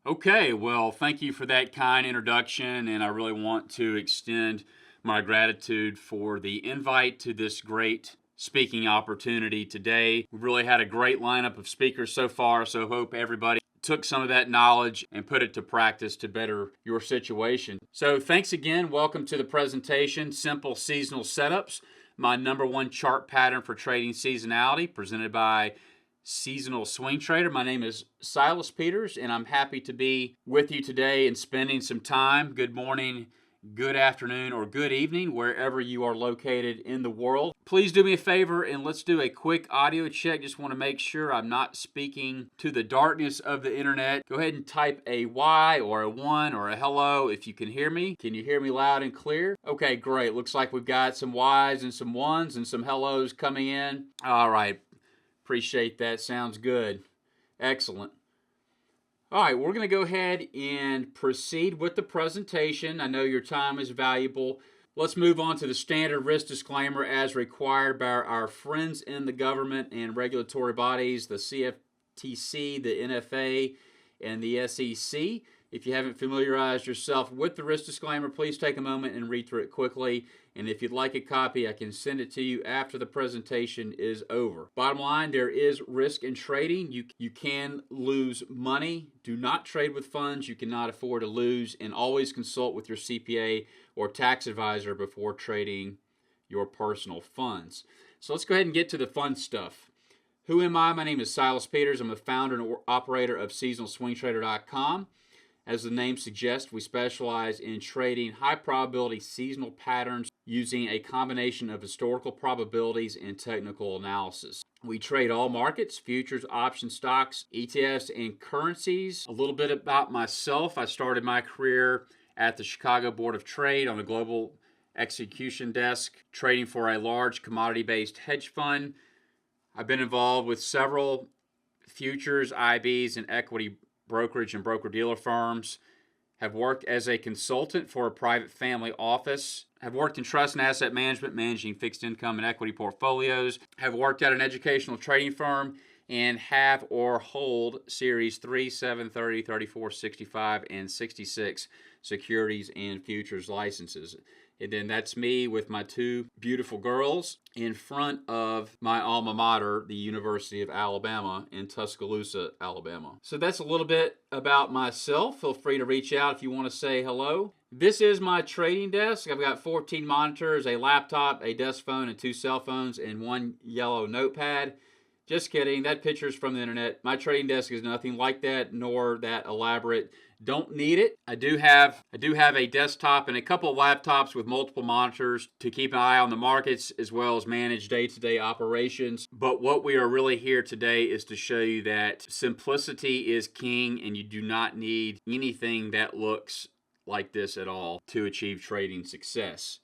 Okay, well, thank you for that kind introduction, and I really want to extend my gratitude for the invite to this great speaking opportunity today. We've really had a great lineup of speakers so far, so hope everybody took some of that knowledge and put it to practice to better your situation. So thanks again. Welcome to the presentation, Simple Seasonal Setups, my number one chart pattern for trading seasonality, presented by Seasonal Swing Trader. My name is Silas Peters, and I'm happy to be with you today and spending some time. Good morning, good afternoon, or good evening, wherever you are located in the world. Please do me a favor and let's do a quick audio check. Just want to make sure I'm not speaking to the darkness of the internet. Go ahead and type a Y or a 1 or a hello if you can hear me. Can you hear me loud and clear? Okay, great. Looks like we've got some Ys and some 1s and some hellos coming in. All right. Appreciate that. Sounds good. Excellent. All right, we're going to go ahead and proceed with the presentation. I know your time is valuable. Let's move on to the standard risk disclaimer as required by our friends in the government and regulatory bodies, the CFTC, the NFA, and the SEC. If you haven't familiarized yourself with the risk disclaimer, please take a moment and read through it quickly. And if you'd like a copy, I can send it to you after the presentation is over. Bottom line, there is risk in trading. You can lose money. Do not trade with funds you cannot afford to lose, and always consult with your CPA or tax advisor before trading your personal funds. So let's go ahead and get to the fun stuff. Who am I? My name is Silas Peters. I'm the founder and operator of SeasonalSwingTrader.com. As the name suggests, we specialize in trading high-probability seasonal patterns using a combination of historical probabilities and technical analysis. We trade all markets, futures, options, stocks, ETFs, and currencies. A little bit about myself. I started my career at the Chicago Board of Trade on the global execution desk, trading for a large commodity-based hedge fund. I've been involved with several futures, IBs, and equity brokerage and broker-dealer firms, have worked as a consultant for a private family office, have worked in trust and asset management, managing fixed income and equity portfolios, have worked at an educational trading firm, and have or hold Series 3, 7, 30, 34, 65, and 66 securities and futures licenses. And then that's me with my two beautiful girls in front of my alma mater, the University of Alabama in Tuscaloosa, Alabama. So that's a little bit about myself. Feel free to reach out if you want to say hello. This is my trading desk. I've got 14 monitors, a laptop, a desk phone, and 2 cell phones, and 1 yellow notepad. Just kidding. That picture's from the internet. My trading desk is nothing like that, nor that elaborate. Don't need it. I do have a desktop and a couple of laptops with multiple monitors to keep an eye on the markets as well as manage day-to-day operations. But what we are really here today is to show you that simplicity is king, and you do not need anything that looks like this at all to achieve trading success.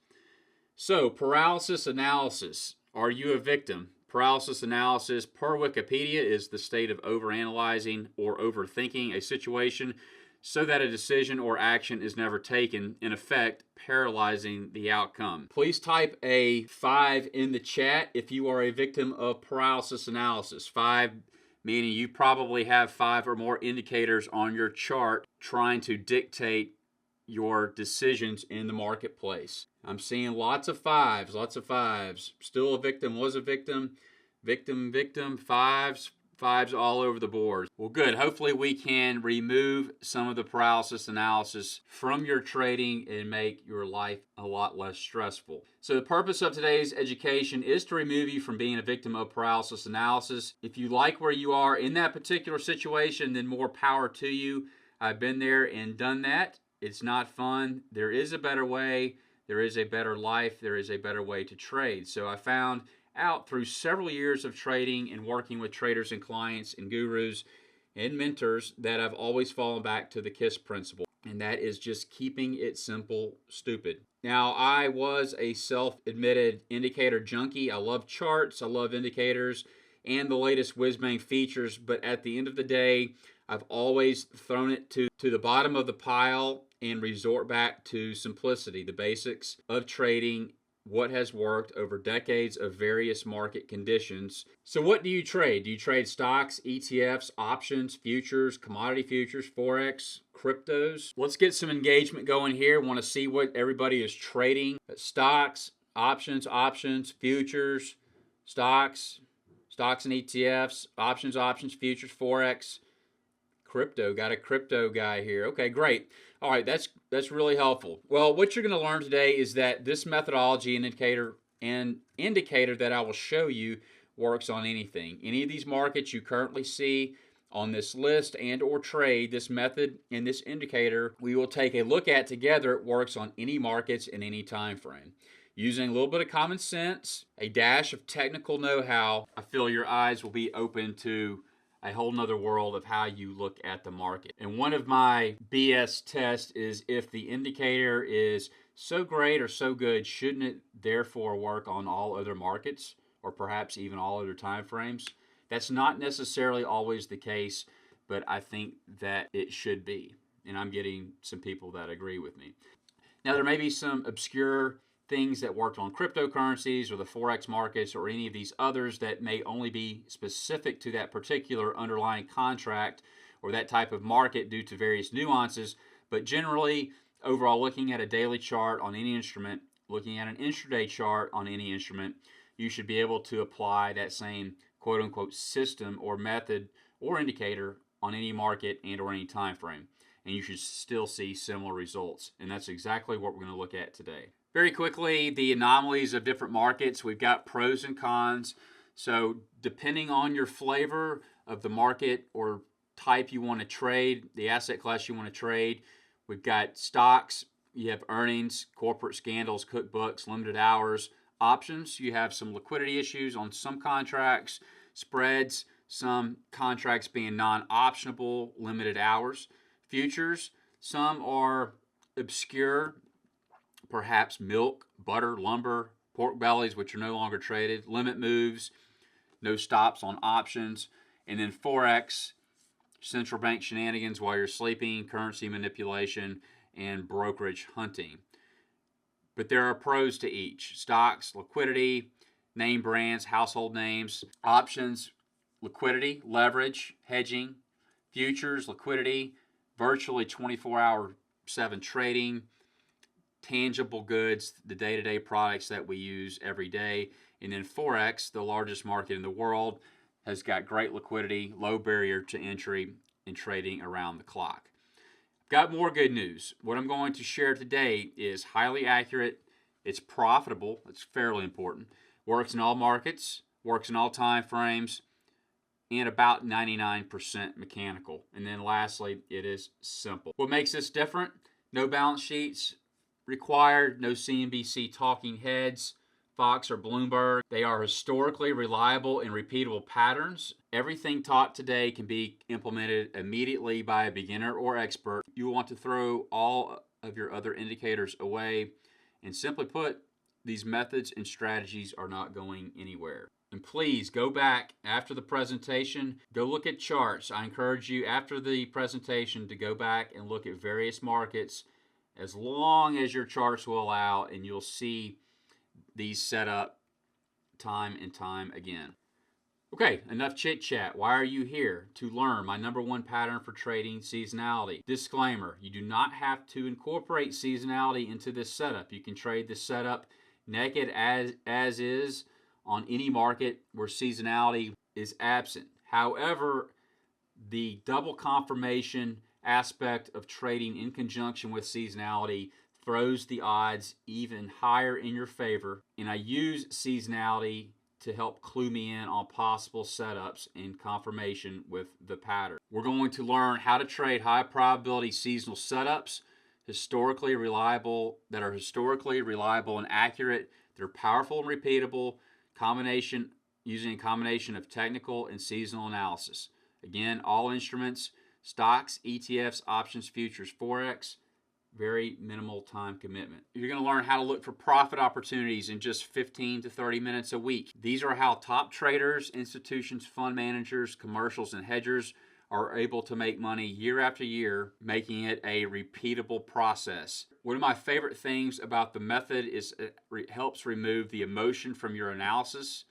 So, paralysis analysis. Are you a victim? Paralysis analysis, per Wikipedia, is the state of overanalyzing or overthinking a situation so that a decision or action is never taken, in effect, paralyzing the outcome. Please type a 5 in the chat if you are a victim of paralysis analysis. 5 meaning you probably have 5 or more indicators on your chart trying to dictate your decisions in the marketplace. I'm seeing lots of 5s, lots of 5s. Still a victim, was a victim, victim, 5s all over the board. Well, good. Hopefully we can remove some of the paralysis analysis from your trading and make your life a lot less stressful. So the purpose of today's education is to remove you from being a victim of paralysis analysis. If you like where you are in that particular situation, then more power to you. I've been there and done that. It's not fun. There is a better way. There is a better life. There is a better way to trade. So I found out through several years of trading and working with traders and clients and gurus and mentors that I've always fallen back to the KISS principle, and that is just keeping it simple, stupid. Now, I was a self-admitted indicator junkie. I love charts, I love indicators, and the latest whiz-bang features, but at the end of the day, I've always thrown it to the bottom of the pile and resort back to simplicity, the basics of trading what has worked over decades of various market conditions. So what do you trade? Do you trade stocks, ETFs, options, futures, commodity futures, forex, cryptos? Let's get some engagement going here. Want to see what everybody is trading. Stocks, options, futures, stocks and ETFs, options, futures, forex, crypto. Got a crypto guy here. Okay, great. All right, that's really helpful. Well, what you're going to learn today is that this methodology and indicator that I will show you works on anything. Any of these markets you currently see on this list and or trade, this method and this indicator we will take a look at together. It works on any markets in any time frame. Using a little bit of common sense, a dash of technical know-how, I feel your eyes will be open to a whole nother world of how you look at the market. And one of my BS tests is if the indicator is so great or so good, shouldn't it therefore work on all other markets or perhaps even all other time frames? That's not necessarily always the case, but I think that it should be. And I'm getting some people that agree with me. Now, there may be some obscure things that worked on cryptocurrencies or the forex markets or any of these others that may only be specific to that particular underlying contract or that type of market due to various nuances. But generally, overall, looking at a daily chart on any instrument, looking at an intraday chart on any instrument, you should be able to apply that same quote-unquote system or method or indicator on any market and or any time frame. And you should still see similar results. And that's exactly what we're going to look at today. Very quickly, the anomalies of different markets. We've got pros and cons. So depending on your flavor of the market or type you want to trade, the asset class you want to trade, we've got stocks, you have earnings, corporate scandals, cookbooks, limited hours. Options, you have some liquidity issues on some contracts, spreads, some contracts being non-optionable, limited hours. Futures, some are obscure, perhaps milk, butter, lumber, pork bellies, which are no longer traded, limit moves, no stops on options, and then forex, central bank shenanigans while you're sleeping, currency manipulation, and brokerage hunting. But there are pros to each. Stocks, liquidity, name brands, household names. Options, liquidity, leverage, hedging. Futures, liquidity, virtually 24/7 trading. Tangible goods, the day-to-day products that we use every day. And then forex, the largest market in the world, has got great liquidity, low barrier to entry, and trading around the clock. Got more good news. What I'm going to share today is highly accurate, it's profitable, it's fairly important, works in all markets, works in all time frames, and about 99% mechanical. And then lastly, it is simple. What makes this different? No balance sheets required, no CNBC talking heads, Fox or Bloomberg. They are historically reliable and repeatable patterns. Everything taught today can be implemented immediately by a beginner or expert. You will want to throw all of your other indicators away, and simply put, these methods and strategies are not going anywhere. And please go back after the presentation, go look at charts. I encourage you after the presentation to go back and look at various markets as long as your charts will allow, and you'll see these set up time and time again. Okay, enough chit chat. Why are you here? To learn my number one pattern for trading, seasonality. Disclaimer, you do not have to incorporate seasonality into this setup. You can trade this setup naked as is on any market where seasonality is absent. However, the double confirmation aspect of trading in conjunction with seasonality throws the odds even higher in your favor, and I use seasonality to help clue me in on possible setups and confirmation with the pattern. We're going to learn how to trade high probability seasonal setups, historically reliable and accurate. They're powerful and repeatable, using a combination of technical and seasonal analysis. Again, all instruments, stocks, ETFs, options, futures, forex, very minimal time commitment. You're going to learn how to look for profit opportunities in just 15 to 30 minutes a week. These are how top traders, institutions, fund managers, commercials, and hedgers are able to make money year after year, making it a repeatable process. One of my favorite things about the method is it helps remove the emotion from your analysis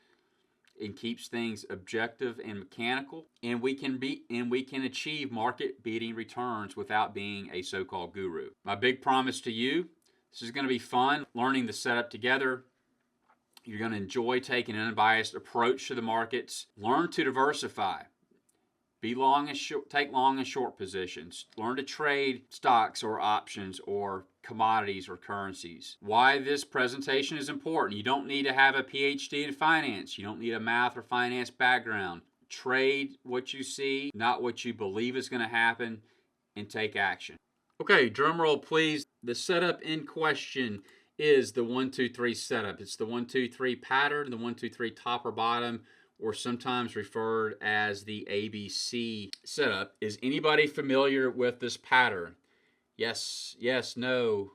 and keeps things objective and mechanical. And we can achieve market-beating returns without being a so-called guru. My big promise to you, this is going to be fun, learning the setup together. You're going to enjoy taking an unbiased approach to the markets. Learn to diversify. Take long and short positions. Learn to trade stocks or options or commodities or currencies. Why this presentation is important. You don't need to have a PhD in finance. You don't need a math or finance background. Trade what you see, not what you believe is going to happen, and take action. Okay, drum roll please. The setup in question is the 1-2-3 setup. It's the 1-2-3 pattern, the 1-2-3 top or bottom, or sometimes referred as the ABC setup. Is anybody familiar with this pattern? Yes, yes, no,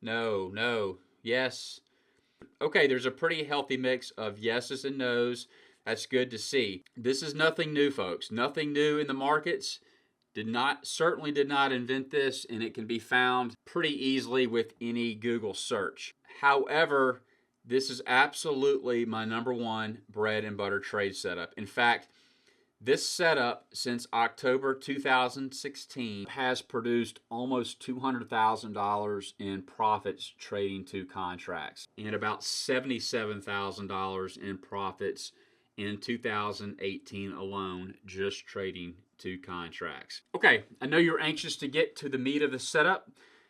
no, no, yes. Okay, there's a pretty healthy mix of yeses and nos. That's good to see. This is nothing new, folks. Nothing new in the markets. Certainly did not invent this, and it can be found pretty easily with any Google search. However, this is absolutely my #1 bread and butter trade setup. In fact, this setup since October 2016 has produced almost $200,000 in profits trading 2 contracts and about $77,000 in profits in 2018 alone just trading 2 contracts. Okay, I know you're anxious to get to the meat of the setup.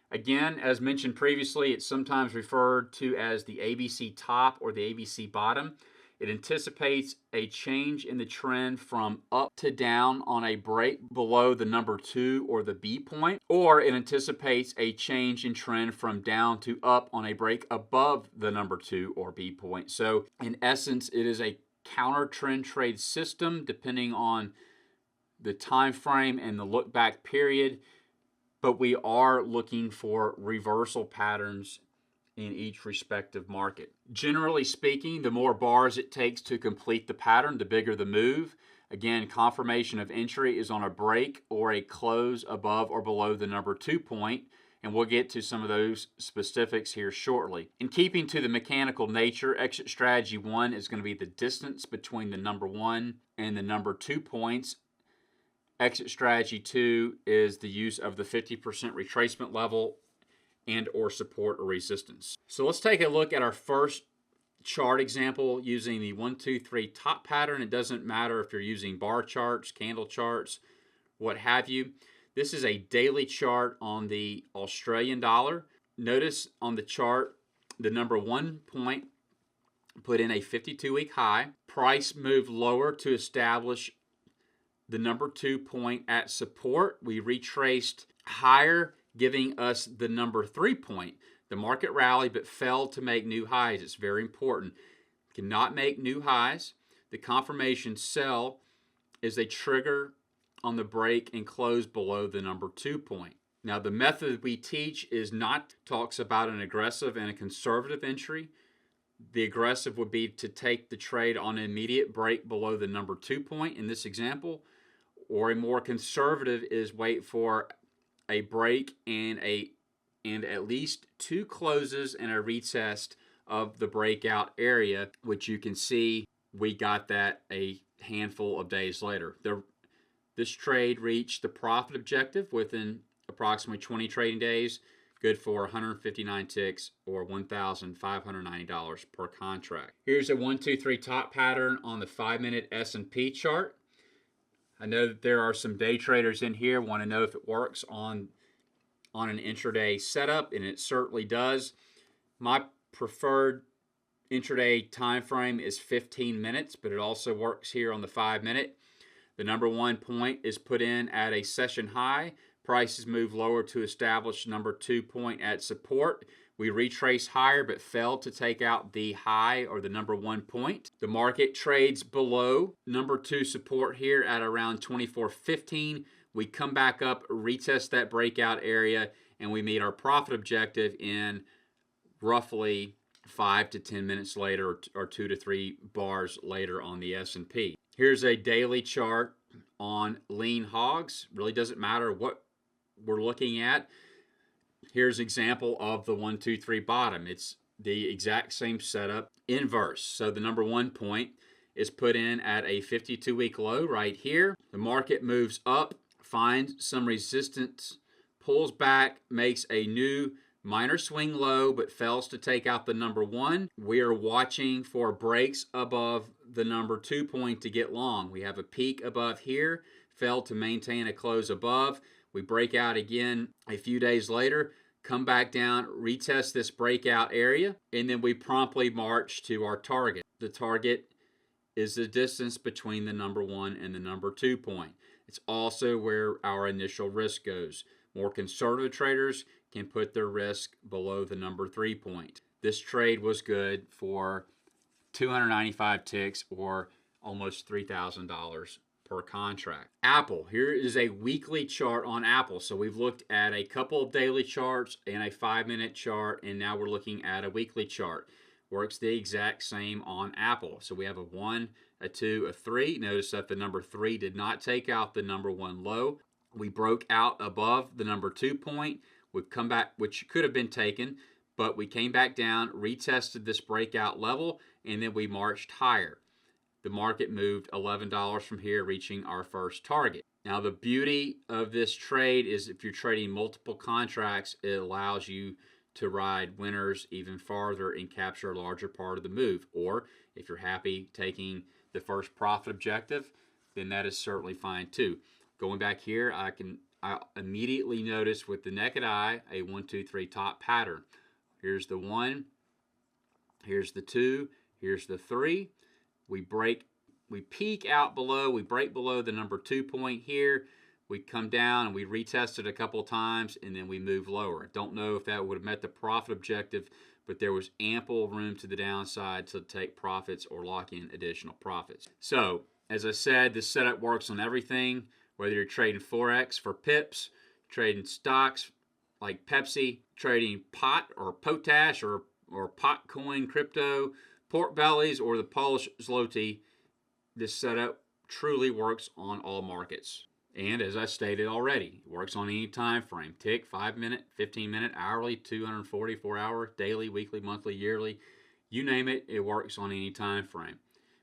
Again, as mentioned previously, it's sometimes referred to as the ABC top or the ABC bottom. It anticipates a change in the trend from up to down on a break below the #2 or the B point, or it anticipates a change in trend from down to up on a break above the #2 or B point. So in essence, it is a counter trend trade system depending on the time frame and the look back period. But we are looking for reversal patterns in each respective market. Generally speaking, the more bars it takes to complete the pattern, the bigger the move. Again, confirmation of entry is on a break or a close above or below the #2 point, and we'll get to some of those specifics here shortly. In keeping to the mechanical nature, exit strategy 1 is going to be the distance between the #1 and the #2 points. Exit strategy 2 is the use of the 50% retracement level and or support or resistance. So let's take a look at our first chart example using the 1-2-3 top pattern. It doesn't matter if you're using bar charts, candle charts, what have you. This is a daily chart on the Australian dollar. Notice on the chart, the #1 point put in a 52-week high. Price moved lower to establish the #2 point at support. We retraced higher, giving us the #3 point. The market rallied but failed to make new highs. It's very important. Cannot make new highs. The confirmation sell is a trigger on the break and close below the #2 point. Now the method we teach talks about an aggressive and a conservative entry. The aggressive would be to take the trade on an immediate break below the #2 point in this example, or a more conservative is wait for a break and at least 2 closes and a retest of the breakout area, which you can see we got that a handful of days later. This trade reached the profit objective within approximately 20 trading days, good for 159 ticks or $1,590 per contract. Here's a 1-2-3 top pattern on the 5-minute S&P chart. I know that there are some day traders in here want to know if it works on an intraday setup, and it certainly does. My preferred intraday time frame is 15 minutes, but it also works here on the 5-minute. The #1 point is put in at a session high. Prices move lower to establish #2 point at support. We retrace higher but failed to take out the high or the #1 point. The market trades below #2 support here at around 24.15. We come back up, retest that breakout area, and we meet our profit objective in roughly 5 to 10 minutes later, or 2 to 3 bars later on the S&P. Here's a daily chart on lean hogs. Really doesn't matter what we're looking at. Here's an example of the 1, 2, 3 bottom. It's the exact same setup, inverse. So the number 1 point is put in at a 52-week low right here. The market moves up, finds some resistance, pulls back, makes a new minor swing low, but fails to take out the number 1. We are watching for breaks above the number 2 point to get long. We have a peak above here, failed to maintain a close above. We break out again a few days later, come back down, retest this breakout area, and then we promptly march to our target. The target is the distance between the number 1 and the number 2 point. It's also where our initial risk goes. More conservative traders can put their risk below the number 3 point. This trade was good for 295 ticks, or almost $3,000 per contract. Apple, here is a weekly chart on Apple. So we've looked at a couple of daily charts and a 5-minute chart, and now we're looking at a weekly chart. Works the exact same on Apple. So we have a 1, a 2, a 3. Notice that the number 3 did not take out the number 1 low. We broke out above the number 2 point. We've come back, which could have been taken, but we came back down, retested this breakout level, and then we marched higher. The market moved $11 from here, reaching our first target. Now, the beauty of this trade is if you're trading multiple contracts, it allows you to ride winners even farther and capture a larger part of the move. Or if you're happy taking the first profit objective, then that is certainly fine too. Going back here, I immediately notice with the naked eye a 1, 2, 3 top pattern. Here's the 1, here's the 2, here's the 3. We peak out below, we break below the number 2 point here. We come down and we retest it a couple of times, and then we move lower. I don't know if that would have met the profit objective, but there was ample room to the downside to take profits or lock in additional profits. So, as I said, this setup works on everything, whether you're trading forex for pips, trading stocks like Pepsi, trading pot or potash or pot coin crypto, pork bellies, or the Polish zloty. This setup truly works on all markets. And as I stated already, it works on any time frame. Tick, 5-minute, 15-minute, hourly, 244 hour, daily, weekly, monthly, yearly. You name it, it works on any time frame.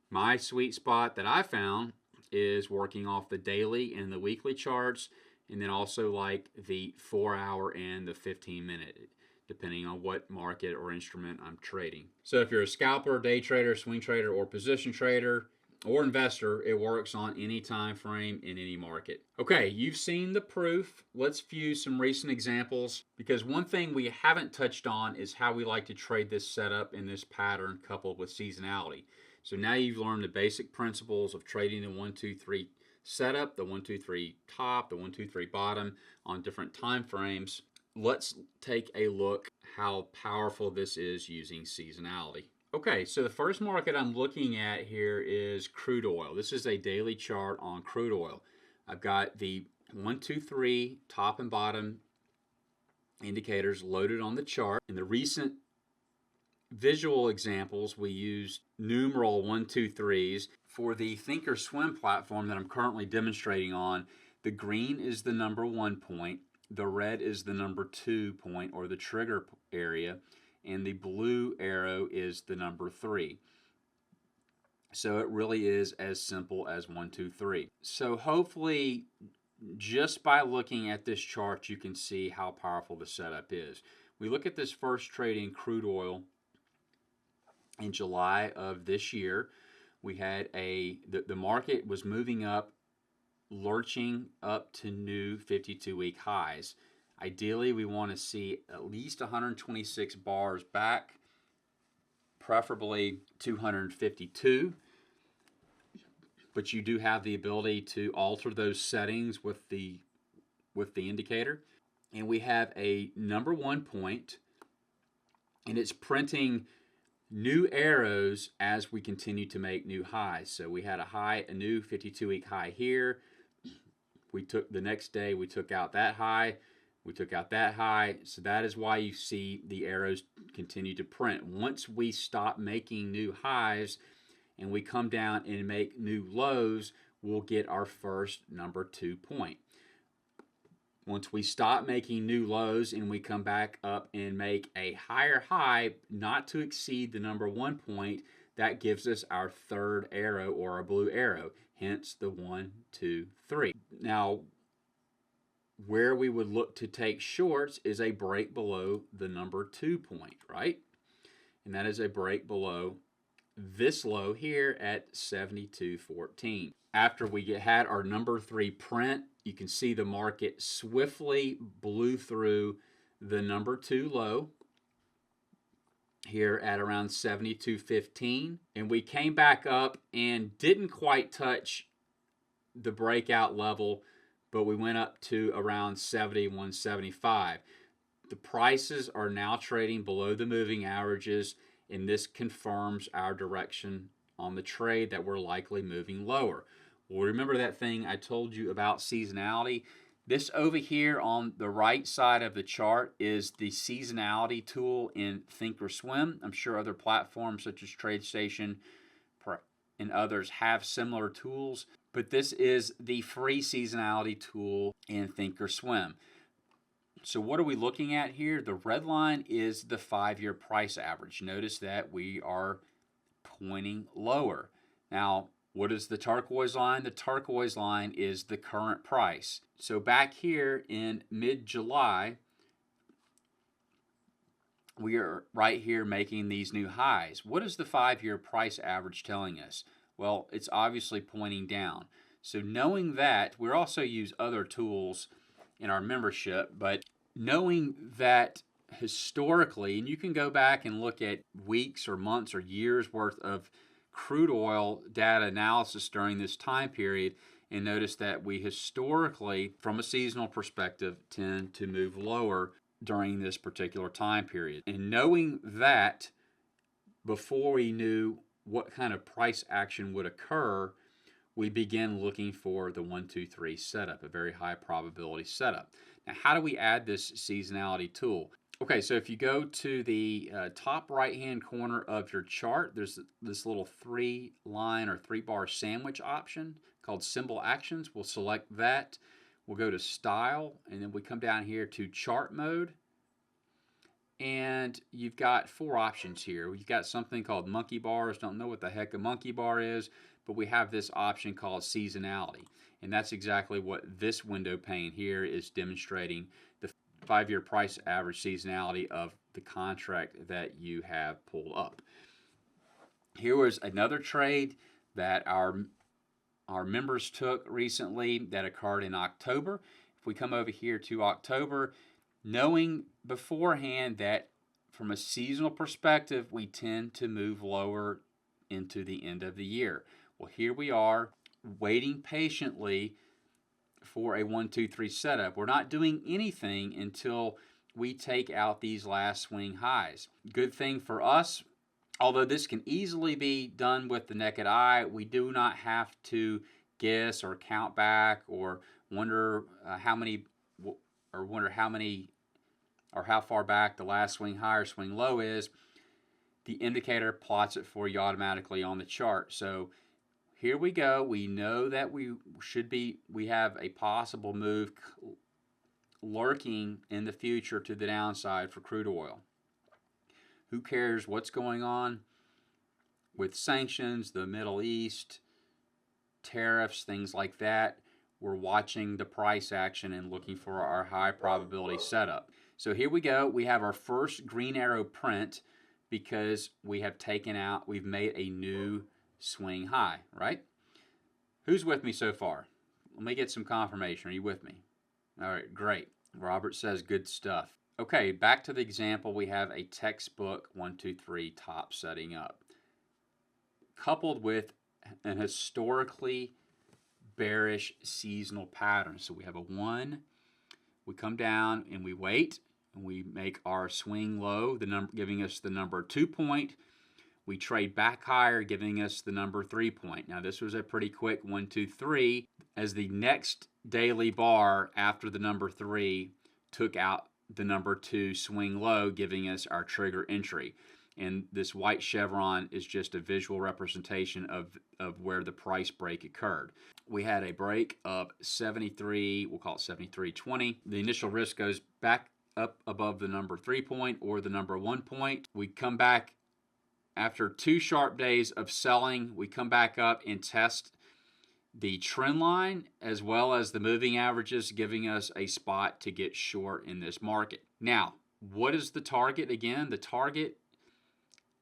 My sweet spot that I found is working off the daily and the weekly charts, and then also like the 4-hour and the 15-minute, depending on what market or instrument I'm trading. So if you're a scalper, day trader, swing trader, or position trader, or investor, it works on any time frame in any market. Okay, you've seen the proof. Let's view some recent examples, because one thing we haven't touched on is how we like to trade this setup in this pattern coupled with seasonality. So now you've learned the basic principles of trading the 1, 2, 3 setup, the 1, 2, 3 top, the 1, 2, 3 bottom on different time frames. Let's take a look how powerful this is using seasonality. Okay, so the first market I'm looking at here is crude oil. This is a daily chart on crude oil. I've got the 1, 2, 3 top and bottom indicators loaded on the chart. In the recent visual examples, we used numeral 1, 2, 3s. For the Thinkorswim platform that I'm currently demonstrating on, the green is the number 1 point, the red is the number 2 point, or the trigger area, and the blue arrow is the number 3. So it really is as simple as 1, 2, 3. So hopefully, just by looking at this chart, you can see how powerful the setup is. We look at this first trade in crude oil in July of this year. We had the market was moving up, lurching up to new 52-week highs. Ideally, we want to see at least 126 bars back, preferably 252. But you do have the ability to alter those settings with the indicator. And we have a number 1 point, and it's printing new arrows as we continue to make new highs. So we had a new 52-week high here. The next day we took out that high. We took out that high, so that is why you see the arrows continue to print. Once we stop making new highs and we come down and make new lows, we'll get our first number 2 point. Once we stop making new lows and we come back up and make a higher high, not to exceed the number 1 point, that gives us our third arrow, or our blue arrow, hence the 1, 2, 3. Now, where we would look to take shorts is a break below the number 2 point, right? And that is a break below this low here at 72.14. After we had our number 3 print, you can see the market swiftly blew through the number 2 low here at around 72.15, and we came back up and didn't quite touch the breakout level, but we went up to around 71.75. The prices are now trading below the moving averages, and this confirms our direction on the trade that we're likely moving lower. Well, remember that thing I told you about seasonality? This over here on the right side of the chart is the seasonality tool in Thinkorswim. I'm sure other platforms such as TradeStation and others have similar tools, but this is the free seasonality tool in Thinkorswim. So what are we looking at here? The red line is the 5-year price average. Notice that we are pointing lower. Now, what is the turquoise line? The turquoise line is the current price. So back here in mid-July, we are right here making these new highs. What is the 5-year price average telling us? Well, it's obviously pointing down. So knowing that, we also use other tools in our membership, but knowing that historically, and you can go back and look at weeks or months or years worth of crude oil data analysis during this time period, and notice that we historically, from a seasonal perspective, tend to move lower during this particular time period. And knowing that, before we knew what kind of price action would occur, we begin looking for the 1, 2, 3 setup, a very high probability setup. Now, how do we add this seasonality tool? Okay, so if you go to the top right-hand corner of your chart, there's this little 3-line or 3-bar sandwich option called Symbol Actions. We'll select that. We'll go to Style, and then we come down here to Chart Mode. And you've got 4 options here. You've got something called Monkey Bars. Don't know what the heck a monkey bar is, but we have this option called Seasonality. And that's exactly what this window pane here is demonstrating, the 5-year price average seasonality of the contract that you have pulled up. Here was another trade that our members took recently that occurred in October. If we come over here to October, knowing beforehand that from a seasonal perspective, we tend to move lower into the end of the year. Well, here we are waiting patiently for a 1, 2, 3 setup. We're not doing anything until we take out these last swing highs. Good thing for us, although this can easily be done with the naked eye, we do not have to guess or count back or wonder how far back the last swing high or swing low is. The indicator plots it for you automatically on the chart. So here we go. We know that we have a possible move lurking in the future to the downside for crude oil. Who cares what's going on with sanctions, the Middle East, tariffs, things like that? We're watching the price action and looking for our high probability setup. So here we go. We have our first green arrow print because we've made a new swing high, right? Who's with me so far? Let me get some confirmation. Are you with me? All right, great. Robert says good stuff. Okay, back to the example. We have a textbook 1, 2, 3 top setting up, coupled with an historically bearish seasonal pattern. So we have a 1, we come down and we wait, and we make our swing low, giving us the number 2 point. We trade back higher, giving us the number 3 point. Now this was a pretty quick 1, 2, 3, as the next daily bar after the number 3 took out the number 2 swing low, giving us our trigger entry. and this white chevron is just a visual representation of where the price break occurred. We had a break of 73, we'll call it 73.20. The initial risk goes back up above the number 3 point or the number 1 point. We come back after 2 sharp days of selling. We come back up and test the trend line as well as the moving averages, giving us a spot to get short in this market. Now, what is the target? Again, the target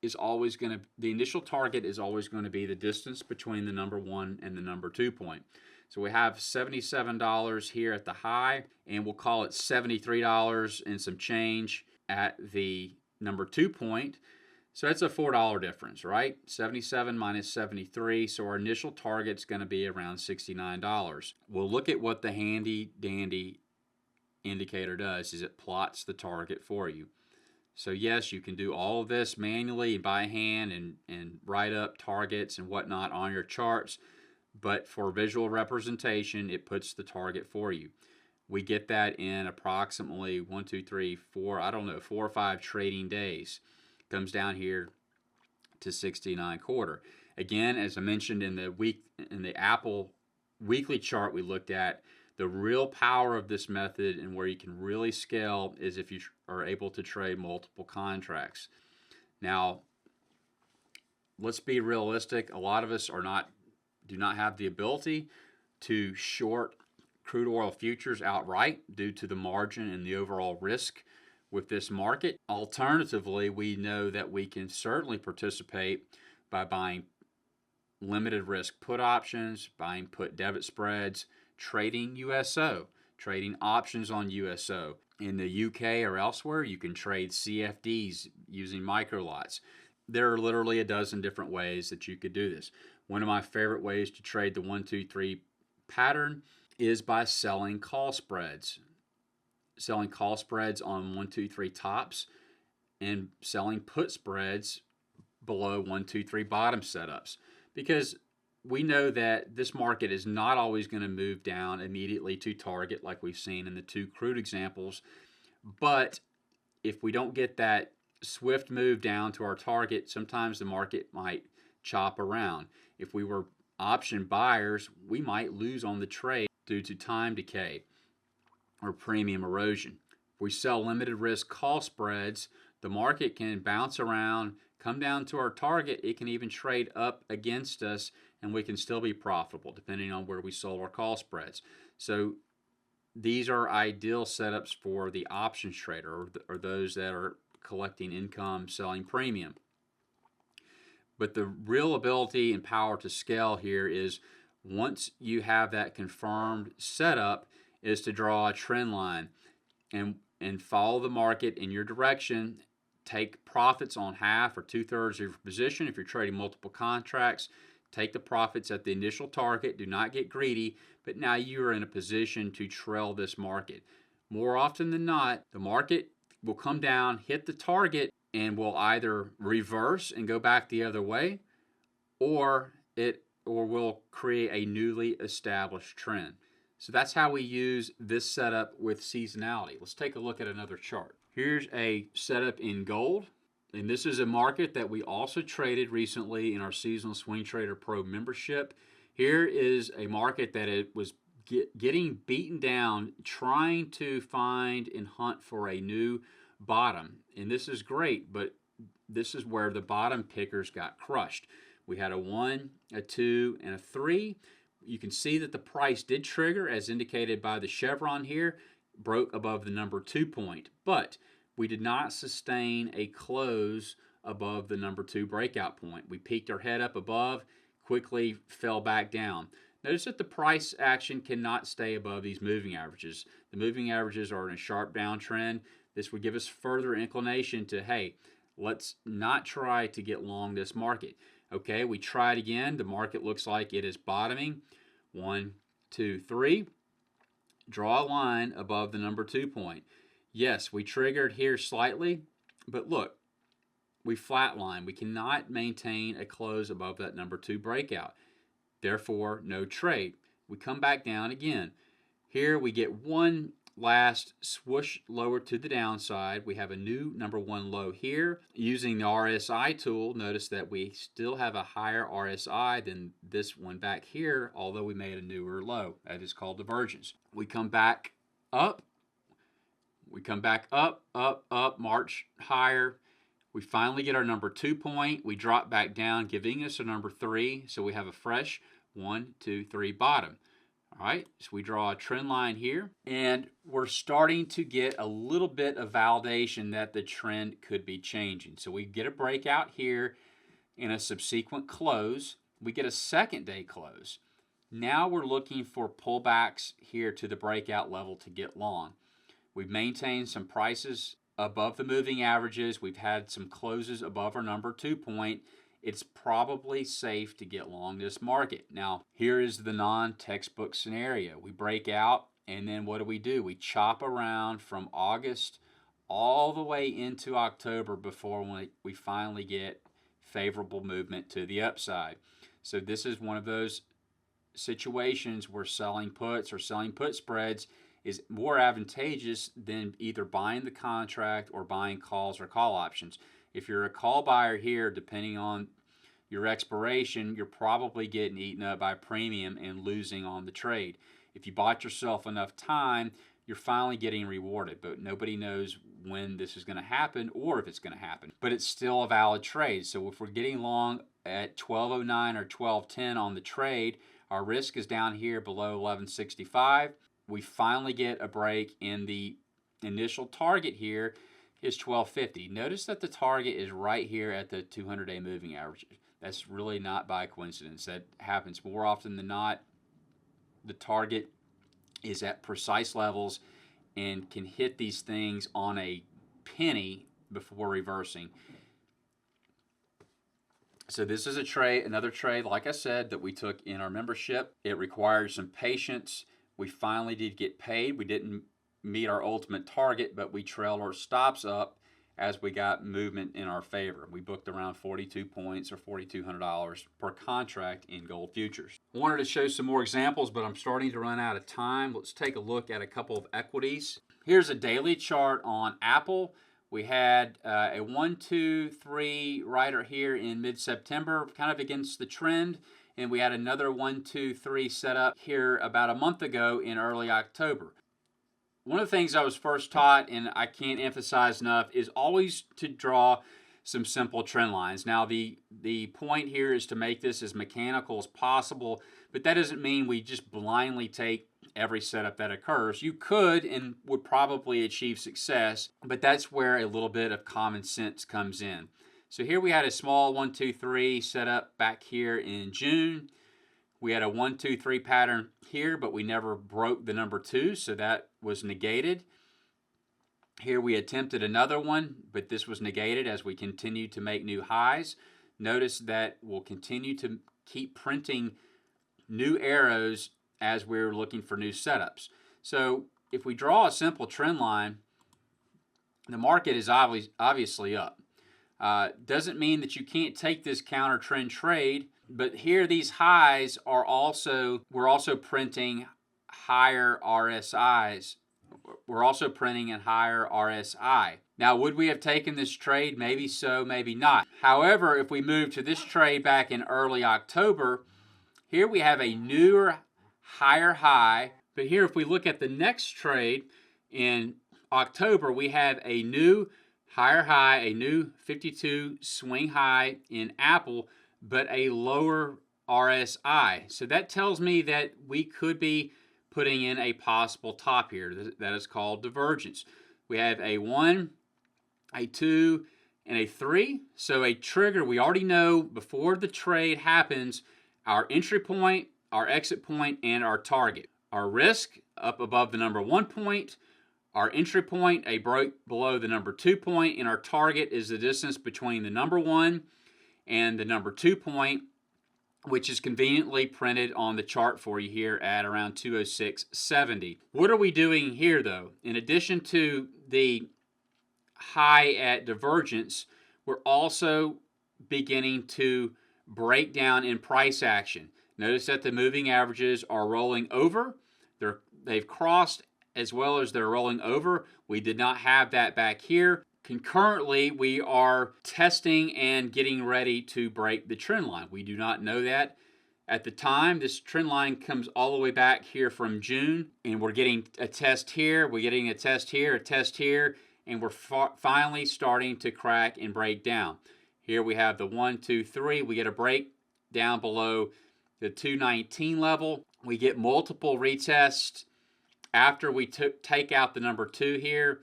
is always going to, the initial target is always going to be the distance between the number 1 and the number 2 point. So we have $77 here at the high, and we'll call it $73 and some change at the number 2 point. So that's a $4 difference, right? 77 minus 73, so our initial target's going to be around $69. We'll look at what the handy dandy indicator does, is it plots the target for you. So yes, you can do all of this manually by hand and write up targets and whatnot on your charts, but for visual representation, it puts the target for you. We get that in approximately 4 or 5 trading days. Comes down here to 69.25. Again, as I mentioned in the Apple weekly chart we looked at, the real power of this method and where you can really scale is if you are able to trade multiple contracts. Now, let's be realistic. A lot of us do not have the ability to short crude oil futures outright due to the margin and the overall risk with this market. Alternatively, we know that we can certainly participate by buying limited risk put options, buying put debit spreads, trading USO, trading options on USO. In the UK or elsewhere, you can trade CFDs using micro lots. There are literally a dozen different ways that you could do this. One of my favorite ways to trade the 1, 2, 3 pattern is by selling call spreads. Selling call spreads on 1, 2, 3 tops and selling put spreads below 1, 2, 3 bottom setups, because we know that this market is not always going to move down immediately to target like we've seen in the 2 crude examples. But if we don't get that swift move down to our target, sometimes the market might chop around. If we were option buyers, we might lose on the trade due to time decay or premium erosion. If we sell limited risk call spreads, the market can bounce around, come down to our target. It can even trade up against us, and we can still be profitable depending on where we sold our call spreads. So these are ideal setups for the options trader or those that are collecting income selling premium. But the real ability and power to scale here is once you have that confirmed setup, is to draw a trend line and follow the market in your direction. Take profits on half or 2/3 of your position. If you're trading multiple contracts, take the profits at the initial target. Do not get greedy, but now you're in a position to trail this market. More often than not, the market will come down, hit the target, and will either reverse and go back the other way, or will create a newly established trend. So that's how we use this setup with seasonality. Let's take a look at another chart. Here's a setup in gold, and this is a market that we also traded recently in our Seasonal Swing Trader Pro membership. Here is a market that it was getting beaten down, trying to find and hunt for a new bottom. And this is great, but this is where the bottom pickers got crushed. We had a 1, a 2, and a 3. You can see that the price did trigger, as indicated by the chevron here, broke above the number 2 point, but we did not sustain a close above the number 2 breakout point. We peeked our head up above, quickly fell back down. Notice that the price action cannot stay above these moving averages. The moving averages are in a sharp downtrend. This would give us further inclination to, hey, let's not try to get long this market. Okay, we tried again. The market looks like it is bottoming. 1, 2, 3. Draw a line above the number 2 point. Yes, we triggered here slightly, but look, we flatline. We cannot maintain a close above that number 2 breakout. Therefore, no trade. We come back down again. Here we get one last swoosh lower to the downside. We have a new number one low here. Using the RSI tool, notice that we still have a higher RSI than this one back here, although we made a newer low. That is called divergence. We come back up. We come back up, up, up, march higher. We finally get our number 2 point. We drop back down, giving us a number 3. So we have a fresh 1, 2, 3 bottom. All right, so we draw a trend line here, and we're starting to get a little bit of validation that the trend could be changing. So we get a breakout here in a subsequent close. We get a second day close. Now we're looking for pullbacks here to the breakout level to get long. We've maintained some prices above the moving averages. We've had some closes above our number 2 point. It's probably safe to get long this market. Now, here is the non-textbook scenario. We break out, and then what do? We chop around from August all the way into October before we finally get favorable movement to the upside. So this is one of those situations where selling puts or selling put spreads is more advantageous than either buying the contract or buying calls or call options. If you're a call buyer here, depending on your expiration, you're probably getting eaten up by premium and losing on the trade. If you bought yourself enough time, you're finally getting rewarded, but nobody knows when this is going to happen or if it's going to happen. But it's still a valid trade. So if we're getting long at 1209 or 1210 on the trade, our risk is down here below 1165. We finally get a break, in the initial target here is 1250. Notice that the target is right here at the 200-day moving average. That's really not by coincidence. That happens more often than not. The target is at precise levels and can hit these things on a penny before reversing. So this is a trade, another trade, like I said, that we took in our membership. It required some patience. We finally did get paid. We didn't meet our ultimate target, but we trailed our stops up as we got movement in our favor. We booked around 42 points or $4,200 per contract in gold futures. I wanted to show some more examples, but I'm starting to run out of time. Let's take a look at a couple of equities. Here's a daily chart on Apple. We had a 1, 2, 3 right here in mid-September, kind of against the trend. And we had another 1, 2, 3 set up here about a month ago in early October. One of the things I was first taught, and I can't emphasize enough, is always to draw some simple trend lines. Now, the point here is to make this as mechanical as possible, but that doesn't mean we just blindly take every setup that occurs. You could and would probably achieve success, but that's where a little bit of common sense comes in. So here we had a small 1, 2, 3 set up back here in June. We had a 1, 2, 3 pattern here, but we never broke the number 2, so that was negated. Here we attempted another one, but this was negated as we continued to make new highs. Notice that we'll continue to keep printing new arrows as we're looking for new setups. So if we draw a simple trend line, the market is obviously up. Doesn't mean that you can't take this counter trend trade, but here these highs are we're also printing higher RSIs. We're also printing a higher RSI. Now, would we have taken this trade? Maybe so, maybe not. However, if we move to this trade back in early October, here we have a newer higher high. But here, if we look at the next trade in October, we have a new higher high, a new 52 swing high in Apple, but a lower RSI. So that tells me that we could be putting in a possible top here. That is called divergence. We have a 1, a 2, and a 3. So a trigger, we already know before the trade happens, our entry point, our exit point, and our target. Our risk up above the number 1 point, our entry point, a break below the number 2 point, and our target is the distance between the number 1 and the number 2 point, which is conveniently printed on the chart for you here at around 206.70. What are we doing here, though? In addition to the high at divergence, we're also beginning to break down in price action. Notice that the moving averages are rolling over. They've crossed as well as they're rolling over. We did not have that back here. Concurrently, we are testing and getting ready to break the trend line. We do not know that at the time. This trend line comes all the way back here from June, and we're getting a test here, we're getting a test here, a test here, and we're finally starting to crack and break down. Here we have the 1, 2, 3. We get a break down below the 219 level. We get multiple retests after we take out the number 2 here.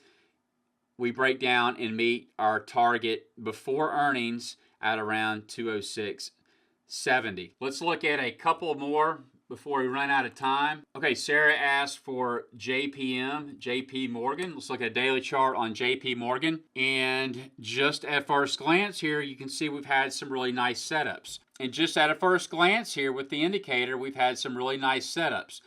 We break down and meet our target before earnings at around 206.70. Let's look at a couple more before we run out of time. Okay, Sarah asked for JP Morgan. Let's look at a daily chart on JP Morgan. And just at first glance here, you can see we've had some really nice setups. And just at a first glance here with the indicator, we've had some really nice setups.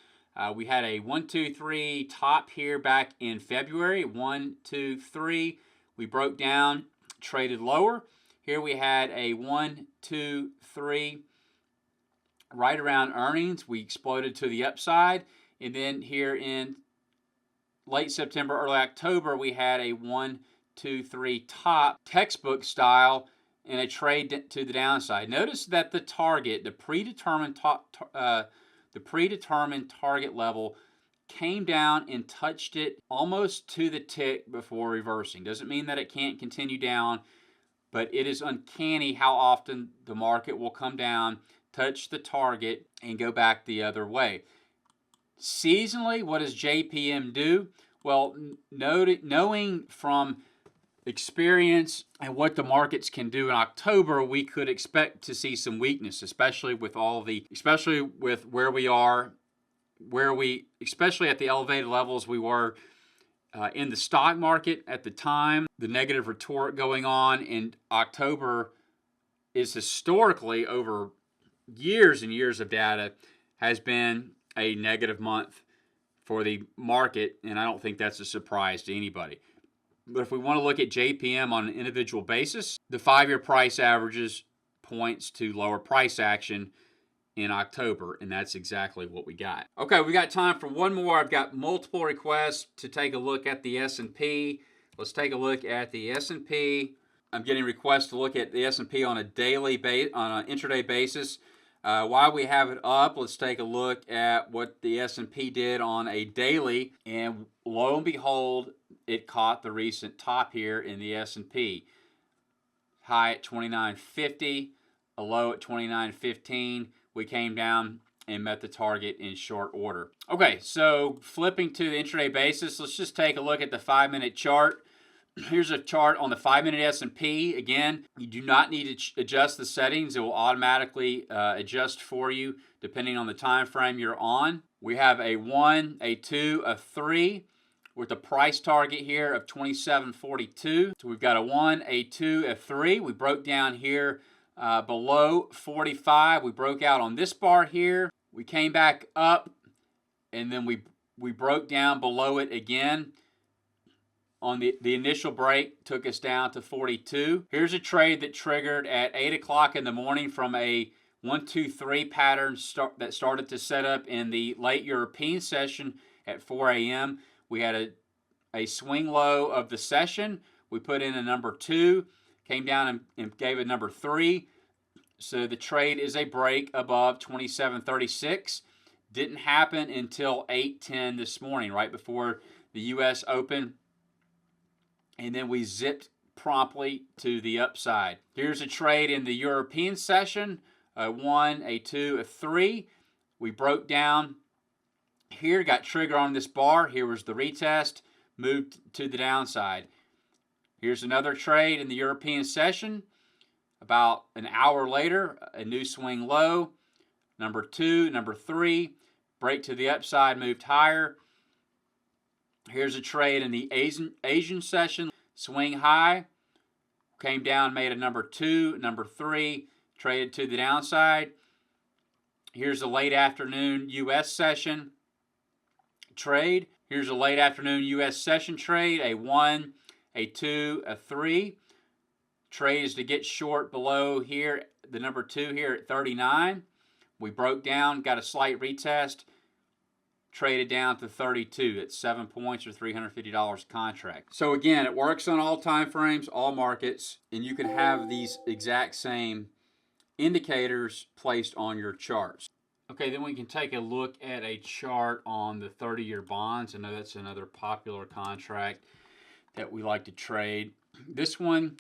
We had a 1, 2, 3 top here back in February. 1, 2, 3. We broke down, traded lower. Here we had a 1, 2, 3. Right around earnings, we exploded to the upside. And then here in late September, early October, we had a 1, 2, 3 top, textbook style, and a trade to the downside. Notice that the target, the predetermined target level, came down and touched it almost to the tick before reversing. Doesn't mean that it can't continue down, but it is uncanny how often the market will come down, touch the target, and go back the other way. Seasonally, what does JPM do? Well, knowing from experience and what the markets can do in October, we could expect to see some weakness, especially with where we are, especially at the elevated levels we were in the stock market at the time. The negative rhetoric going on in October is historically, over years and years of data, has been a negative month for the market, and I don't think that's a surprise to anybody. But if we want to look at JPM on an individual basis, the 5-year price averages points to lower price action in October, and that's exactly what we got. Okay, we got time for one more. I've got multiple requests to take a look at the S&P. Let's take a look at the S&P. I'm getting requests to look at the S&P on an intraday basis. While we have it up, let's take a look at what the S&P did on a daily, and lo and behold, it caught the recent top here in the S&P. High at 29.50, a low at 29.15. We came down and met the target in short order. Okay, so flipping to the intraday basis, let's just take a look at the 5-minute chart. Here's a chart on the 5-minute S&P. Again, you do not need to adjust the settings. It will automatically adjust for you depending on the time frame you're on. We have a 1, a 2, a 3 with a price target here of 27.42. So we've got a 1, a 2, a 3. We broke down here below 45. We broke out on this bar here. We came back up, and then we broke down below it again. On the initial break, took us down to 42. Here's a trade that triggered at 8 o'clock in the morning from a 1, 2, 3 pattern that started to set up in the late European session at 4 a.m. We had a swing low of the session. We put in a number 2, came down and gave a number 3. So the trade is a break above 27.36. Didn't happen until 8:10 this morning, right before the U.S. Open. And then we zipped promptly to the upside. Here's a trade in the European session, a 1, a 2, a 3. We broke down here, got triggered on this bar. Here was the retest, moved to the downside. Here's another trade in the European session. About an hour later, a new swing low, number 2, number 3, break to the upside, moved higher. Here's a trade in the Asian session, swing high, came down, made a number 2, number 3, traded to the downside. Here's a late afternoon U.S. session trade. Here's a late afternoon U.S. session trade, a 1, a 2, a 3. Trade is to get short below here, the number 2 here at 39. We broke down, got a slight retest, traded down to 32 at 7 points or $350 contract. So again, it works on all time frames, all markets, and you can have these exact same indicators placed on your charts. Okay, then we can take a look at a chart on the 30-year bonds. I know that's another popular contract that we like to trade. This one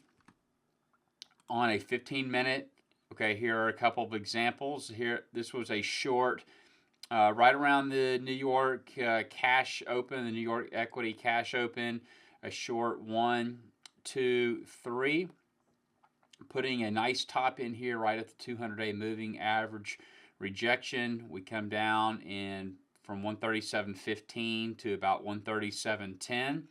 on a 15-minute. Okay, here are a couple of examples. Here, this was a short right around the New York cash open, the New York equity cash open, a short 1, 2, 3, putting a nice top in here right at the 200-day moving average rejection. We come down in from 137.15 to about 137.10,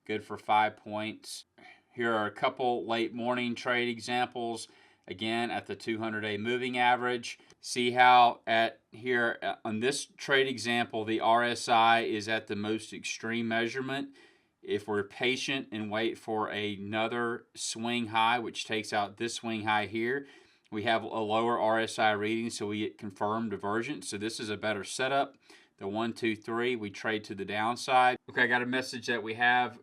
good for 5 points. Here are a couple late morning trade examples. Again, at the 200-day moving average. See how at here on this trade example, the RSI is at the most extreme measurement. If we're patient and wait for another swing high, which takes out this swing high here, we have a lower RSI reading, so we get confirmed divergence. So this is a better setup. The 1, 2, 3, we trade to the downside. Okay, I got a message that we have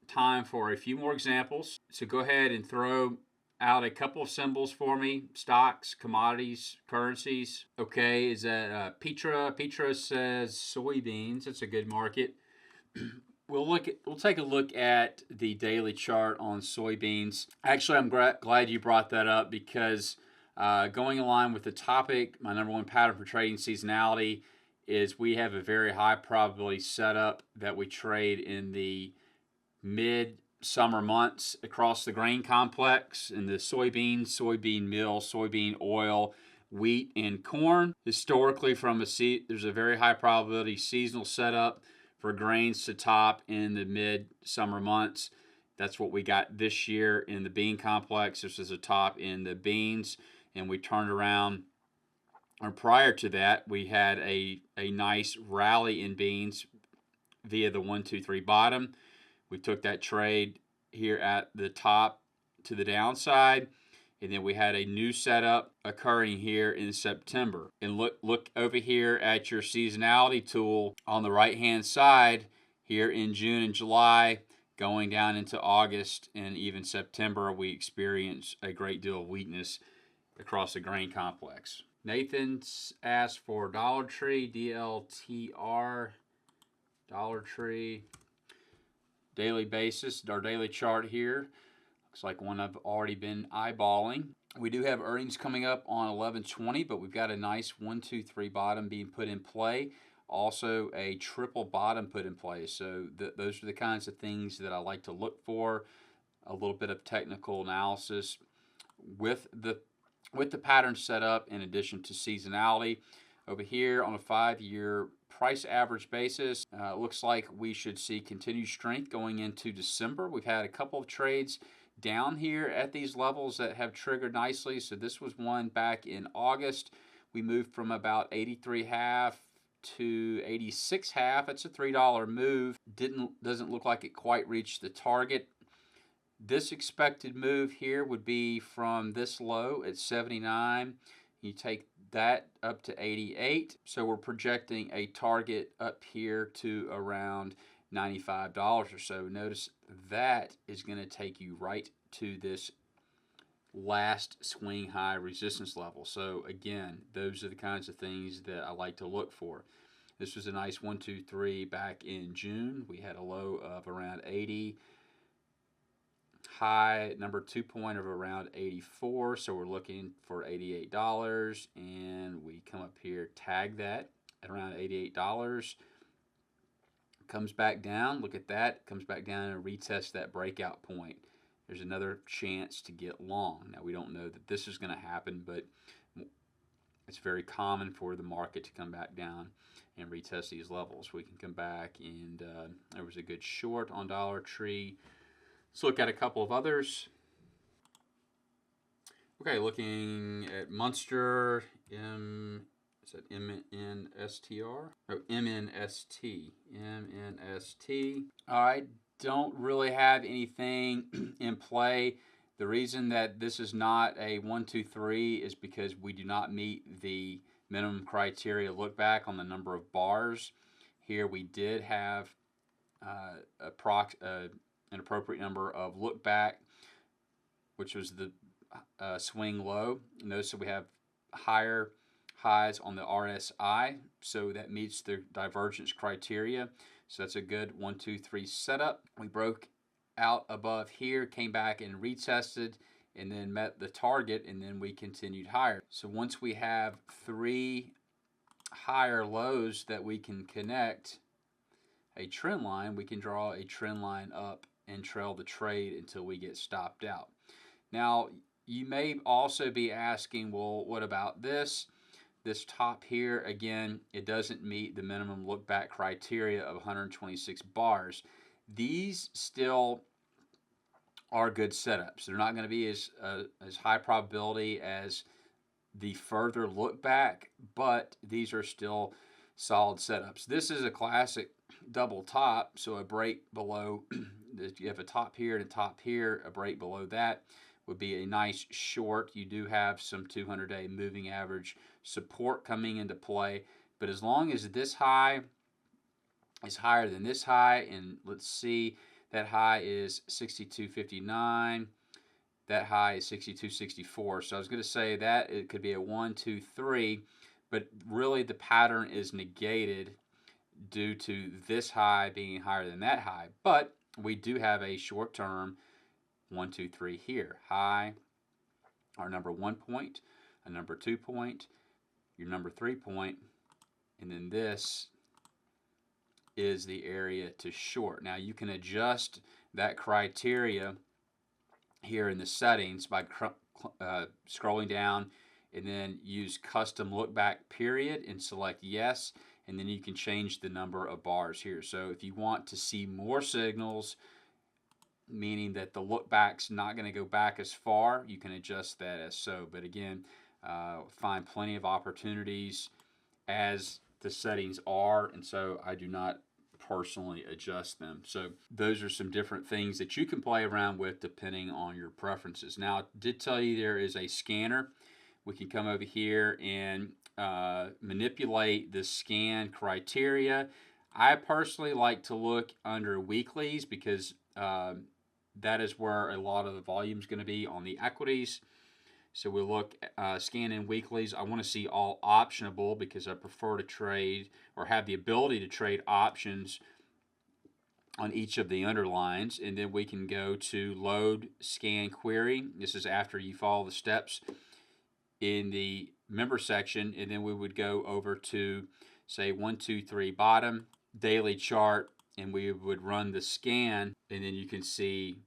time for a few more examples. So go ahead and throw out a couple of symbols for me: stocks, commodities, currencies. Okay, is that Petra? Petra says soybeans. That's a good market. We'll take a look at the daily chart on soybeans. Actually, I'm glad you brought that up, because going along with the topic, my number one pattern for trading seasonality is we have a very high probability setup that we trade in the mid-summer months across the grain complex in the soybean meal, soybean oil, wheat, and corn. Historically, there's a very high probability seasonal setup for grains to top in the mid-summer months. That's what we got this year in the bean complex. This is a top in the beans, and we turned around. Or prior to that, we had a nice rally in beans via the 1, 2, 3 bottom. We took that trade here at the top to the downside, and then we had a new setup occurring here in September. And look over here at your seasonality tool on the right-hand side here in June and July, going down into August and even September, we experienced a great deal of weakness across the grain complex. Nathan's asked for Dollar Tree, DLTR, Dollar Tree. Daily basis, our daily chart here. Looks like one I've already been eyeballing. We do have earnings coming up on 11/20, but we've got a nice 1, 2, 3 bottom being put in play. Also a triple bottom put in play. So those are the kinds of things that I like to look for. A little bit of technical analysis with the pattern set up in addition to seasonality. Over here on a 5-year price average basis, looks like we should see continued strength going into December. We've had a couple of trades down here at these levels that have triggered nicely. So this was one back in August. We moved from about 83.5 to 86.5. It's a $3 move. Doesn't look like it quite reached the target. This expected move here would be from this low at 79. You take that up to 88. So we're projecting a target up here to around $95 or so. Notice that is going to take you right to this last swing high resistance level. So again, those are the kinds of things that I like to look for. This was a nice 1, 2, 3 back in June. We had a low of around 80. High number 2 point of around 84, so we're looking for $88, and we come up here, tag that at around $88. Comes back down, look at that, comes back down and retest that breakout point. There's another chance to get long. Now we don't know that this is going to happen, but it's very common for the market to come back down and retest these levels. We can come back, and there was a good short on Dollar Tree. Let's look at a couple of others. Okay, looking at Munster, is that MNSTR? Oh, MNST. MNST. All right, don't really have anything in play. The reason that this is not a 1, 2, 3 is because we do not meet the minimum criteria look back on the number of bars. Here we did have an appropriate number of look back, which was the swing low. Notice that we have higher highs on the RSI, so that meets the divergence criteria. So that's a good 1, 2, 3 setup. We broke out above here, came back and retested, and then met the target, and then we continued higher. So once we have 3 higher lows that we can connect a trend line, we can draw a trend line up and trail the trade until we get stopped out. Now, you may also be asking, well, what about this? This top here, again, it doesn't meet the minimum look back criteria of 126 bars. These still are good setups. They're not going to be as high probability as the further look back, but these are still solid setups. This is a classic double top, so a break below, you have a top here and a top here, a break below that would be a nice short. You do have some 200-day moving average support coming into play, but as long as this high is higher than this high, and let's see, that high is 62.59, that high is 62.64. So I was going to say that it could be a 1, 2, 3, but really the pattern is negated due to this high being higher than that high. But we do have a short term 1, 2, 3 here. High, our number 1 point, a number 2 point, your number 3 point, and then this is the area to short. Now you can adjust that criteria here in the settings by scrolling down and then use custom look back period and select yes, and then you can change the number of bars here. So if you want to see more signals, meaning that the look back's not going to go back as far, you can adjust that as so. But again, find plenty of opportunities as the settings are, and so I do not personally adjust them. So those are some different things that you can play around with depending on your preferences. Now, I did tell you there is a scanner. We can come over here and manipulate the scan criteria. I personally like to look under weeklies because that is where a lot of the volume is going to be on the equities. So we'll look, scan in weeklies. I want to see all optionable because I prefer to trade or have the ability to trade options on each of the underlines. And then we can go to load scan query. This is after you follow the steps in the member section. And then we would go over to, say, 1, 2, 3 bottom, daily chart, and we would run the scan. And then you can see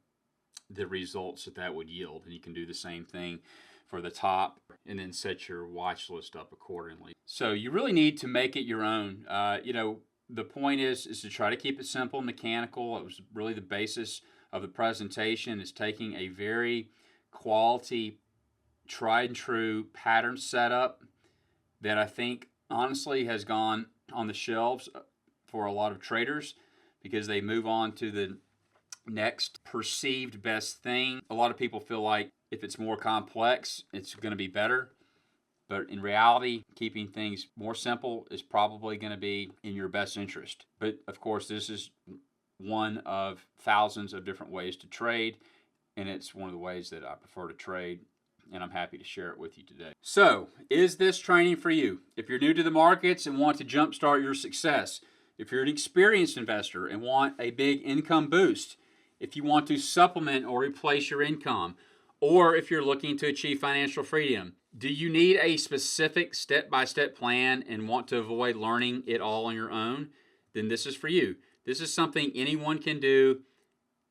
the results that would yield. And you can do the same thing for the top and then set your watch list up accordingly. So you really need to make it your own. The point is to try to keep it simple and mechanical. It was really the basis of the presentation, is taking a very quality, tried and true pattern setup that I think honestly has gone on the shelves for a lot of traders because they move on to the next perceived best thing. A lot of people feel like if it's more complex, it's going to be better. But in reality, keeping things more simple is probably going to be in your best interest. But of course, this is one of thousands of different ways to trade, and it's one of the ways that I prefer to trade, and I'm happy to share it with you today. So, is this training for you? If you're new to the markets and want to jumpstart your success, if you're an experienced investor and want a big income boost, if you want to supplement or replace your income, or if you're looking to achieve financial freedom, do you need a specific step-by-step plan and want to avoid learning it all on your own? Then this is for you. This is something anyone can do,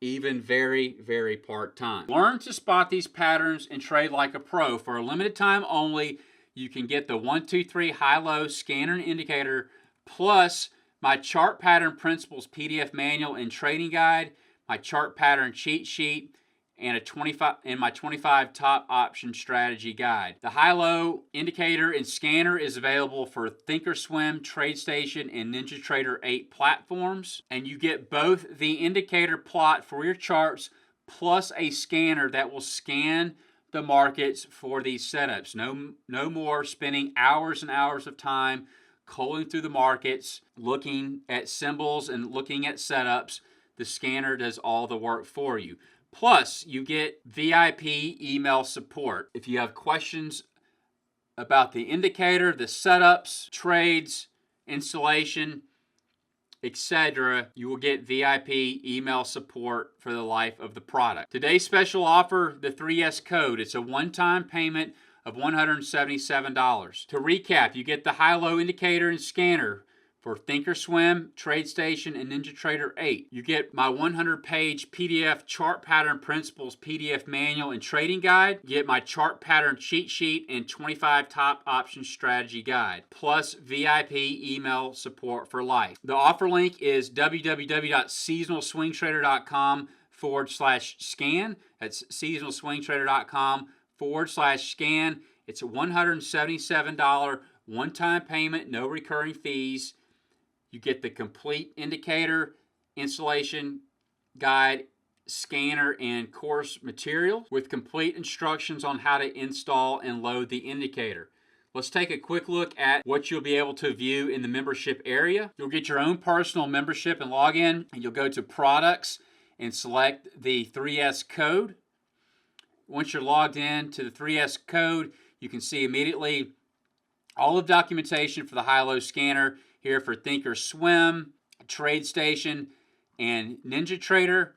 even very, very part-time. Learn to spot these patterns and trade like a pro. For a limited time only, you can get the 1, 2, 3 high-low scanner and indicator, plus my chart pattern principles PDF manual and trading guide, my chart pattern cheat sheet, and my 25 top option strategy guide. The high-low indicator and scanner is available for Thinkorswim, TradeStation, and NinjaTrader 8 platforms. And you get both the indicator plot for your charts plus a scanner that will scan the markets for these setups. No more spending hours and hours of time culling through the markets, looking at symbols and looking at setups. The scanner does all the work for you. Plus, you get VIP email support. If you have questions about the indicator, the setups, trades, installation, etc., you will get VIP email support for the life of the product. Today's special offer, the 3S code. It's a one-time payment of $177. To recap, you get the high-low indicator and scanner for Thinkorswim, TradeStation, and NinjaTrader 8. You get my 100-page PDF chart pattern principles PDF manual and trading guide. You get my chart pattern cheat sheet and 25 top option strategy guide, plus VIP email support for life. The offer link is www.seasonalswingtrader.com/scan. That's seasonalswingtrader.com/scan. It's a $177 one-time payment, no recurring fees. You get the complete indicator, installation guide, scanner, and course material with complete instructions on how to install and load the indicator. Let's take a quick look at what you'll be able to view in the membership area. You'll get your own personal membership and login, and you'll go to products and select the 3S code. Once you're logged in to the 3S code, you can see immediately all of documentation for the high-low scanner here for Thinkorswim, TradeStation, and NinjaTrader.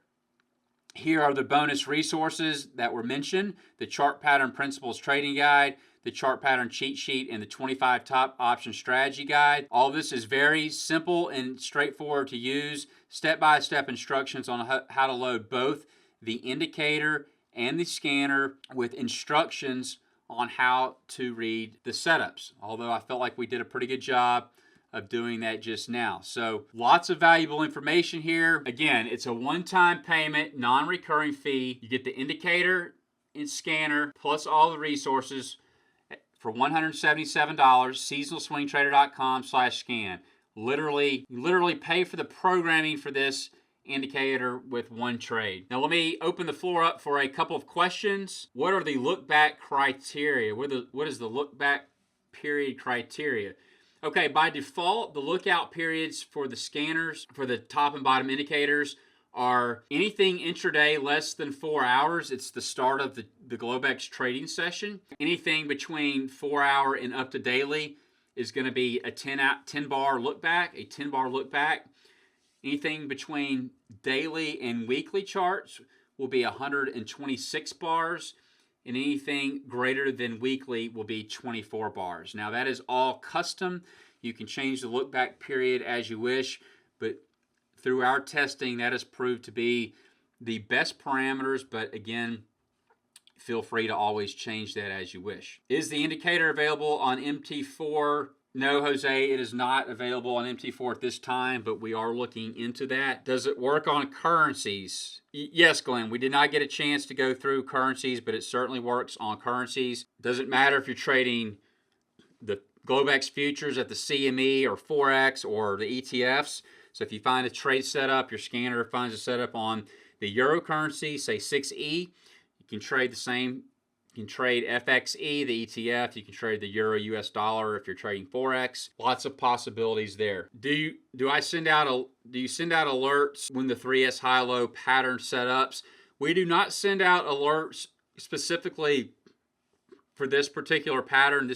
Here are the bonus resources that were mentioned: the Chart Pattern Principles Trading Guide, the Chart Pattern Cheat Sheet, and the 25 Top Option Strategy Guide. All of this is very simple and straightforward to use. Step-by-step instructions on how to load both the indicator and the scanner with instructions on how to read the setups, although I felt like we did a pretty good job of doing that just now. So lots of valuable information here. Again, it's a one-time payment, non-recurring fee. You get the indicator and scanner plus all the resources for $177, seasonalswingtrader.com/scan. You literally pay for the programming for this indicator with one trade. Now let me open the floor up for a couple of questions. What are the look back criteria? What is the look back period criteria? Okay, by default, the lookout periods for the scanners, for the top and bottom indicators, are anything intraday less than 4 hours. It's the start of the Globex trading session. Anything between 4 hour and up to daily is going to be a 10-bar look back, a 10-bar look back. Anything between daily and weekly charts will be 126 bars, and anything greater than weekly will be 24 bars. Now that is all custom. You can change the look back period as you wish, but through our testing, that has proved to be the best parameters, but again, feel free to always change that as you wish. Is the indicator available on MT4? No, Jose, it is not available on MT4 at this time, but we are looking into that. Does it work on currencies? Yes, Glenn, we did not get a chance to go through currencies, but it certainly works on currencies. Doesn't matter if you're trading the Globex futures at the CME or forex or the ETFs. So if you find a trade setup, your scanner finds a setup on the euro currency, say 6E, you can trade the same. You can trade FXE, the ETF. You can trade the euro US dollar if you're trading forex. Lots of possibilities there. Do you send out alerts when the 3S high-low pattern setups? We do not send out alerts specifically for this particular pattern.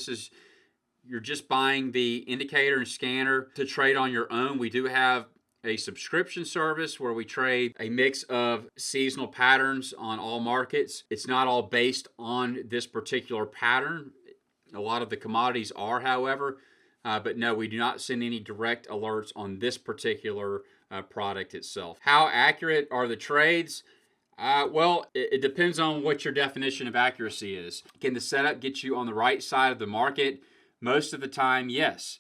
You're just buying the indicator and scanner to trade on your own. We do have a subscription service where we trade a mix of seasonal patterns on all markets. It's not all based on this particular pattern. A lot of the commodities are, however, but no, we do not send any direct alerts on this particular product itself. How accurate are the trades? Well, it depends on what your definition of accuracy is. Can the setup get you on the right side of the market? Most of the time, yes.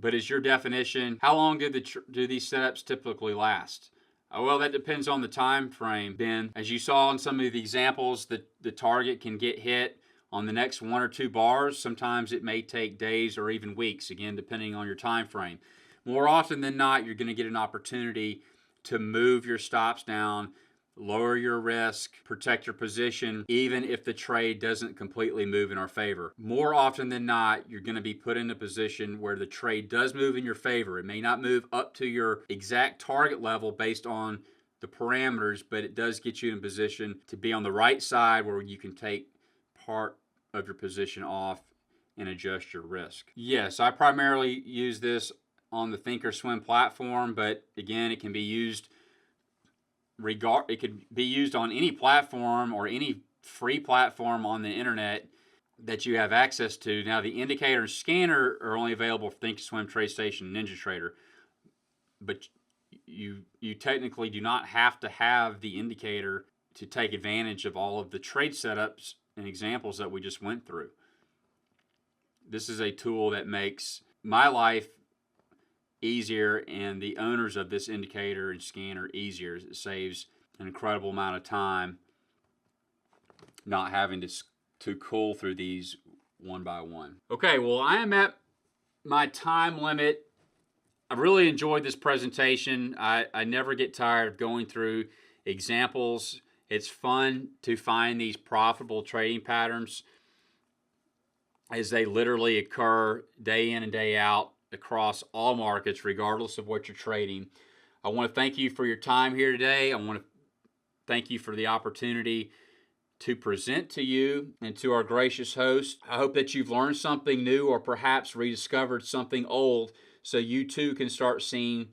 But is your definition, how long do these setups typically last? Well, that depends on the time frame, Ben. As you saw in some of the examples, the target can get hit on the next 1 or 2 bars. Sometimes it may take days or even weeks, again, depending on your time frame. More often than not, you're going to get an opportunity to move your stops down lower your risk, protect your position, even if the trade doesn't completely move in our favor. More often than not, you're going to be put in a position where the trade does move in your favor. It may not move up to your exact target level based on the parameters, but it does get you in a position to be on the right side where you can take part of your position off and adjust your risk. Yes, I primarily use this on the Thinkorswim platform, but again, it can be used on any platform or any free platform on the internet that you have access to. Now, the indicator and scanner are only available for Thinkorswim, TradeStation, and NinjaTrader, but you technically do not have to have the indicator to take advantage of all of the trade setups and examples that we just went through. This is a tool that makes my life easier and the owners of this indicator and scanner easier. It saves an incredible amount of time not having to cull through these one by one. Okay, well, I am at my time limit. I really enjoyed this presentation. I never get tired of going through examples. It's fun to find these profitable trading patterns as they literally occur day in and day out across all markets, regardless of what you're trading. I want to thank you for your time here today. I want to thank you for the opportunity to present to you and to our gracious host. I hope that you've learned something new or perhaps rediscovered something old so you too can start seeing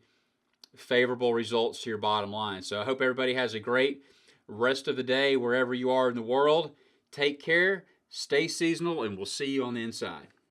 favorable results to your bottom line. So I hope everybody has a great rest of the day wherever you are in the world. Take care, stay seasonal, and we'll see you on the inside.